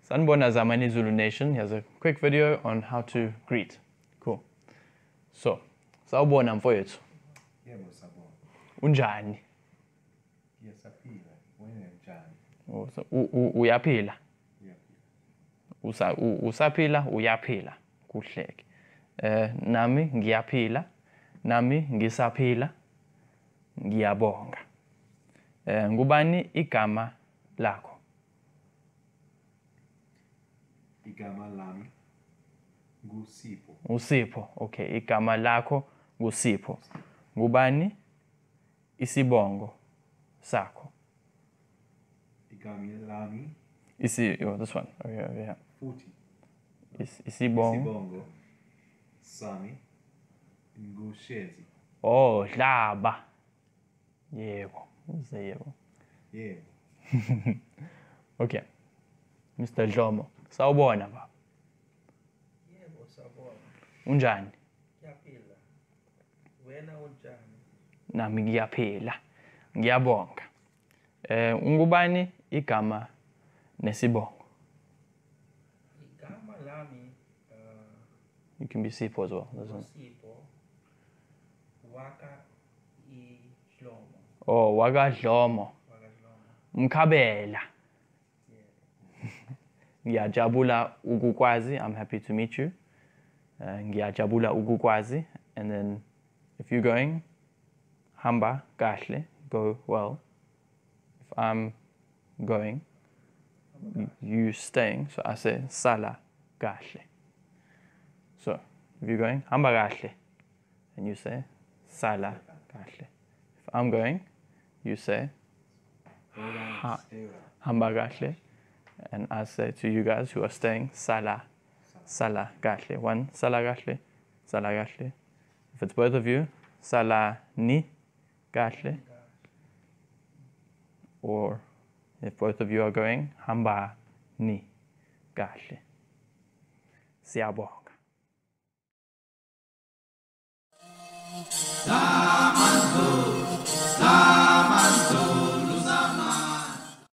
Sanibona Zamani Zulu Nation. Here's a quick video on how to greet. Cool. So, sawubona mfowethu. Yebo sabona. Unjani? Ngiyasaphila. Wena njani? Uyaphila? Uyaphila. Usaphila, uyaphila. Kuhleke. Nami ngiyaphila. Nami ngisaphila. Ngiyabonga. Ngubani igama lakho? Igama lami nguSipho. uSipho. Okay, igama lakho nguSipho. Ngubani isibongo sakho? Igama lami This one. Okay, yeah. futhi Isibongo. isibongo sami nguShezi. Oh, Dlaba. Yebo. Yebo. Yebo. Okay. Mr. Dlomo. Sawubona baba. Yebo sabona. Unjani? Ngiyaphila. Wena unjani? Nami ngiyaphila. Ngiyabonga. Ungubani igama nesibongo? Igama lami You can be Sipho as well. That's one. nguSipho waka iHlomo. Oh, wakadlomo. Waka Dlomo. Mkhabela. Yeah. Ngiyajabula ukukwazi. I'm happy to meet you. Ngiyajabula ukukwazi. And then if you're going, hamba kahle, go well. If I'm going, you staying. So I say sala kahle. So if you're going, hamba kahle, and you say sala kahle. If I'm going, you say hamba kahle, and I say to you guys who are staying, sala kahle. One, sala kahle, sala kahle. If it's both of you, sala ni kahle. Or if both of you are going, hamba ni kahle. Siyabonga.